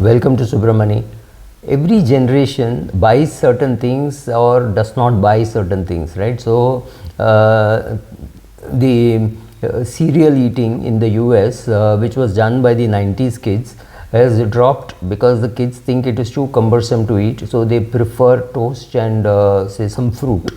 Welcome to Subramani. Every generation buys certain things or does not buy certain things, right? So, the cereal eating in the US, which was done by the 90s kids, has dropped because the kids think it is too cumbersome to eat, so they prefer toast and say some fruit.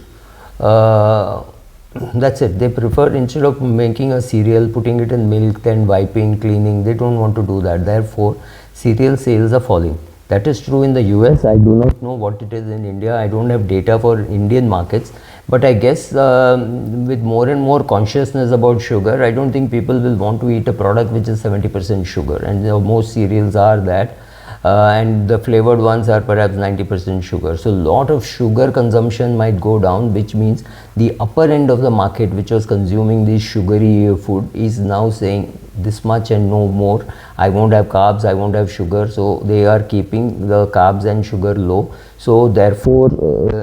That's it. They prefer, instead of making a cereal, putting it in milk, then wiping, cleaning, they don't want to do that. Therefore, cereal sales are falling. That is true in the US. I do not know what it is in India. I don't have data for Indian markets, but I guess with more and more consciousness about sugar, I don't think people will want to eat a product which is 70% sugar, and most cereals are that. And the flavored ones are perhaps 90% sugar. So lot of sugar consumption might go down, which means the upper end of the market, which was consuming this sugary food, is now saying this much and no more. I won't have carbs, I won't have sugar. So they are keeping the carbs and sugar low. So therefore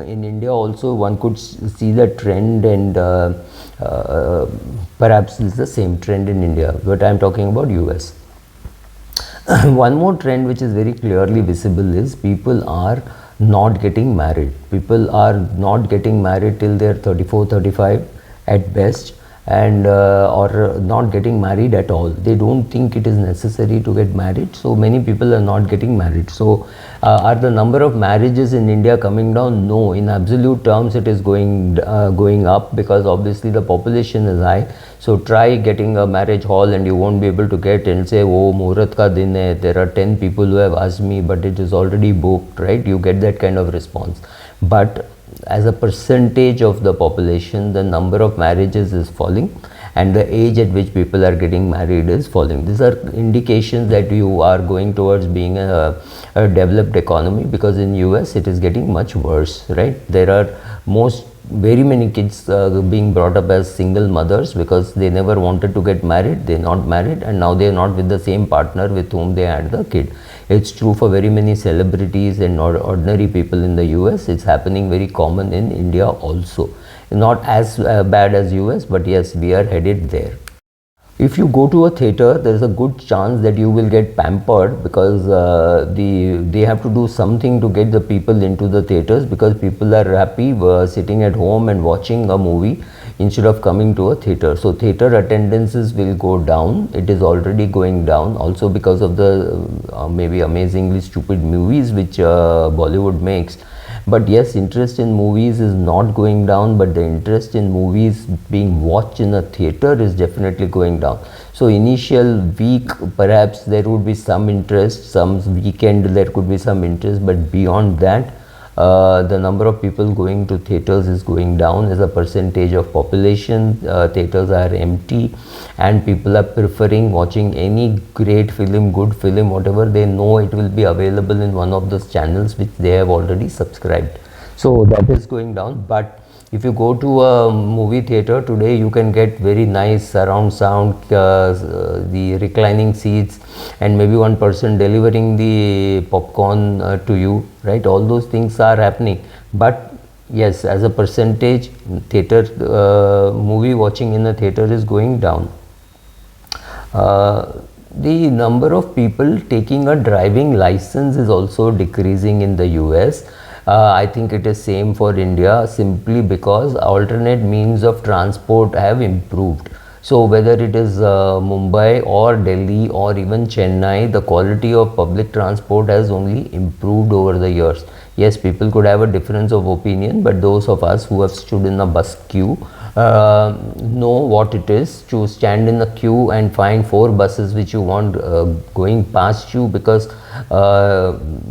in India also one could see the trend, and perhaps it's the same trend in India, but I'm talking about US. One more trend which is very clearly visible is people are not getting married. People are not getting married till they're 34, 35 at best, and or not getting married at all. They don't think it is necessary to get married, so many people are not getting married. So are the number of marriages in India coming down? No, in absolute terms it is going up, because obviously the population is high. So try getting a marriage hall and you won't be able to get, and say, oh, Muhurat ka din hai, there are 10 people who have asked me, but it is already booked, right? You get that kind of response. But as a percentage of the population, the number of marriages is falling, and the age at which people are getting married is falling. These are indications that you are going towards being a developed economy, because in US it is getting much worse, right? There are very many kids being brought up as single mothers because they never wanted to get married, they're not married, and now they're not with the same partner with whom they had the kid. It's true for very many celebrities and ordinary people in the US. It's happening very common in India also. Not as bad as US, but yes, we are headed there. If you go to a theater, there is a good chance that you will get pampered, because they have to do something to get the people into the theaters, because people are happy sitting at home and watching a movie instead of coming to a theater. So theater attendances will go down. It is already going down, also because of the maybe amazingly stupid movies which Bollywood makes. But yes, interest in movies is not going down, but the interest in movies being watched in a theater is definitely going down. So initial week, perhaps there would be some interest, some weekend there could be some interest, but beyond that, the number of people going to theaters is going down as a percentage of population. Theaters are empty, and people are preferring watching any great film, good film, whatever they know it will be available in one of those channels which they have already subscribed. So that is going down. But if you go to a movie theater today, you can get very nice surround sound, the reclining seats, and maybe one person delivering the popcorn to you, right? All those things are happening. But yes, as a percentage, theater movie watching in a theater is going down. The number of people taking a driving license is also decreasing in the US. I think it is same for India, simply because alternate means of transport have improved. So whether it is Mumbai or Delhi or even Chennai, the quality of public transport has only improved over the years. Yes, people could have a difference of opinion, but those of us who have stood in a bus queue know what it is to stand in a queue and find 4 buses which you want going past you, because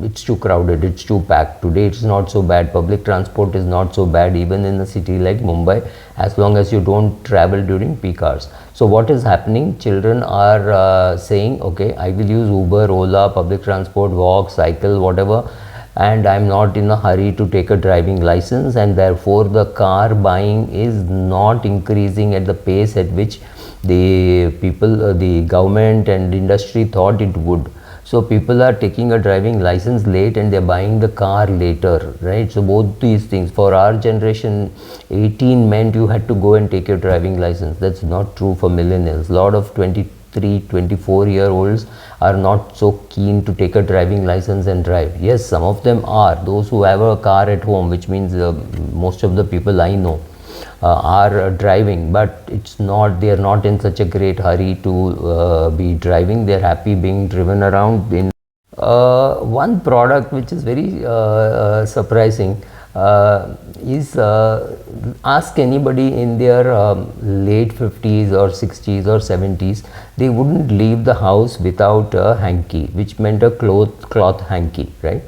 it's too crowded, it's too packed. Today it's not so bad. Public transport is not so bad even in a city like Mumbai, as long as you don't travel during peak hours. So what is happening? Children are saying, okay, I will use Uber, Ola, public transport, walk, cycle, whatever, and I'm not in a hurry to take a driving license, and therefore the car buying is not increasing at the pace at which the people, the government and industry thought it would. So people are taking a driving license late and they're buying the car later, right? So both these things, for our generation, 18 meant you had to go and take your driving license. That's not true for millennials. A lot of 20 23, 24-year-olds are not so keen to take a driving license and drive. Yes, some of them are. Those who have a car at home, which means most of the people I know are driving, but it's not, they are not in such a great hurry to be driving. They are happy being driven around. In one product which is very surprising is ask anybody in their late 50s or 60s or 70s, they wouldn't leave the house without a hanky, which meant a cloth hanky, right?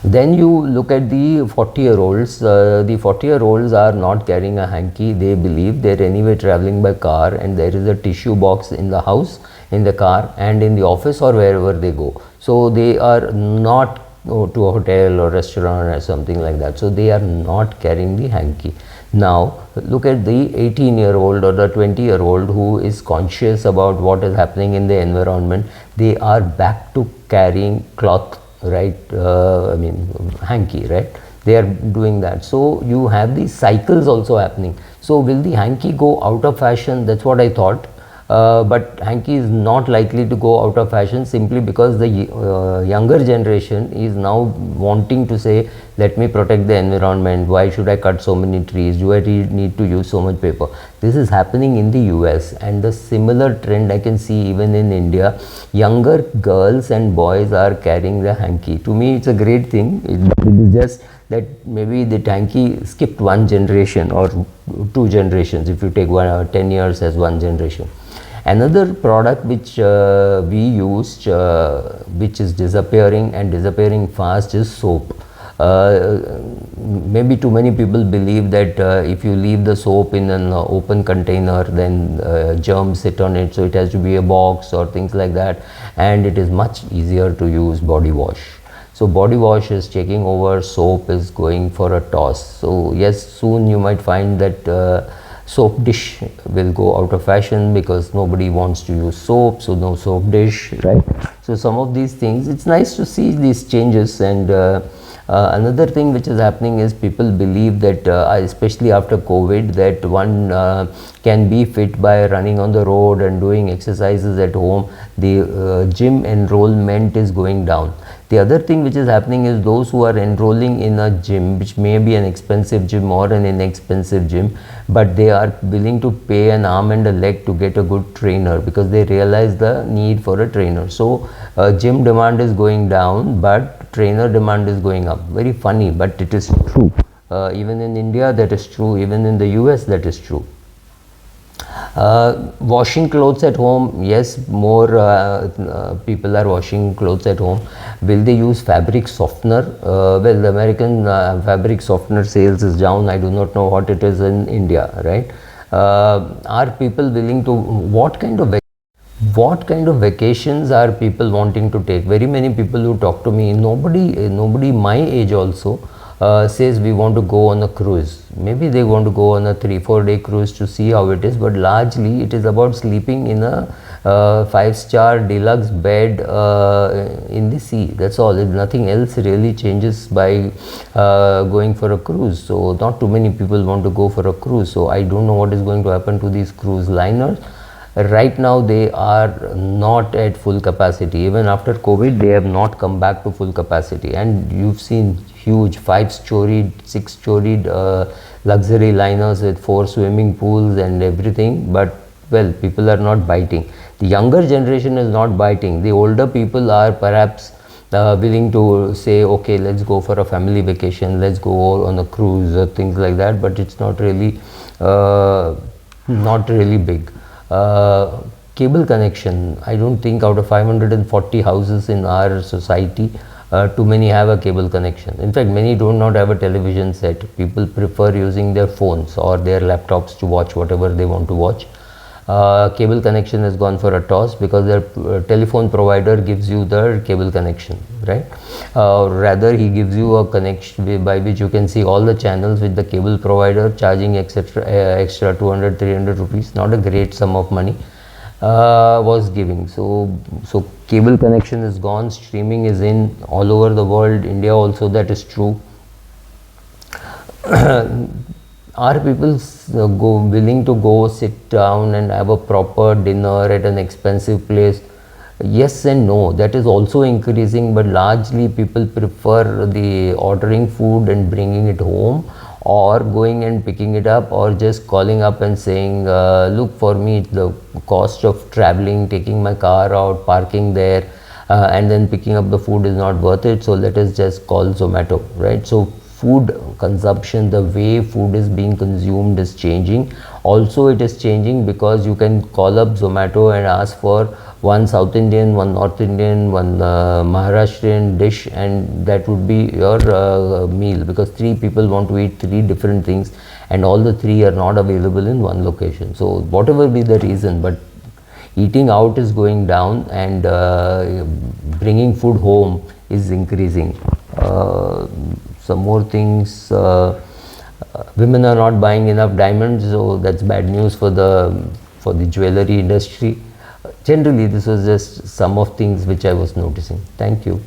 Then you look at the 40-year-olds. The 40-year-olds are not carrying a hanky. They believe they're anyway traveling by car, and there is a tissue box in the house, in the car, and in the office or wherever they go. So they are not to a hotel or restaurant or something like that. So they are not carrying the hanky. Now look at the 18-year-old or the 20-year-old who is conscious about what is happening in the environment. They are back to carrying cloth, right? I mean hanky, right? They are doing that. So you have these cycles also happening. So will the hanky go out of fashion? That's what I thought. But hanky is not likely to go out of fashion, simply because the younger generation is now wanting to say, let me protect the environment. Why should I cut so many trees? Do I need to use so much paper? This is happening in the US, and the similar trend I can see even in India. Younger girls and boys are carrying the hanky. To me, it's a great thing. It is just that maybe the hanky skipped one generation or two generations, if you take 10 years as one generation. Another product which we used, which is disappearing and disappearing fast, is soap. Maybe too many people believe that if you leave the soap in an open container, then germs sit on it, so it has to be a box or things like that, and it is much easier to use body wash. So body wash is taking over, soap is going for a toss. So yes, soon you might find that soap dish will go out of fashion because nobody wants to use soap, so no soap dish, right? So some of these things, it's nice to see these changes. And another thing which is happening is people believe that especially after COVID, that one can be fit by running on the road and doing exercises at home. The gym enrollment is going down. The other thing which is happening is those who are enrolling in a gym, which may be an expensive gym or an inexpensive gym, but they are willing to pay an arm and a leg to get a good trainer because they realize the need for a trainer. So gym demand is going down, but trainer demand is going up. Very funny, but it is true. Even in India that is true, even in the US that is true. Washing clothes at home, yes, more people are washing clothes at home. Will they use fabric softener? Well, the American fabric softener sales is down. I do not know what it is in India, right? Are people willing to, what kind of vacations are people wanting to take? Very many people who talk to me, nobody my age also says we want to go on a cruise. Maybe they want to go on a 3-4 day cruise to see how it is, but largely it is about sleeping in a 5-star deluxe bed in the sea. That's all. Nothing else really changes by going for a cruise. So not too many people want to go for a cruise. So I don't know what is going to happen to these cruise liners. Right now they are not at full capacity. Even after COVID, they have not come back to full capacity. And you've seen huge 5-storied, 6-storied luxury liners with 4 swimming pools and everything. But well, people are not biting. The younger generation is not biting. The older people are perhaps willing to say, okay, let's go for a family vacation, let's go on a cruise or things like that. But it's not really big. Cable connection, I don't think out of 540 houses in our society, too many have a cable connection. In fact, many do not have a television set. People prefer using their phones or their laptops to watch whatever they want to watch. Cable connection has gone for a toss because their telephone provider gives you the cable connection, right? Rather, he gives you a connection by which you can see all the channels with the cable provider, charging extra 200, 300 rupees. Not a great sum of money was giving. So cable connection is gone. Streaming is in all over the world. India also, that is true. Are people willing to go sit down and have a proper dinner at an expensive place? Yes and no. That is also increasing, but largely people prefer the ordering food and bringing it home, or going and picking it up, or just calling up and saying, look, for me the cost of traveling, taking my car out, parking there, and then picking up the food is not worth it, so let us just call Zomato, right? So food consumption, the way food is being consumed is changing. Also it is changing because you can call up Zomato and ask for one South Indian, one North Indian, one Maharashtrian dish, and that would be your meal, because three people want to eat three different things and all the three are not available in one location. So whatever be the reason, but eating out is going down, and bringing food home is increasing. Some more things, women are not buying enough diamonds, so that's bad news for the jewelry industry. Generally, this was just some of things which I was noticing. Thank you.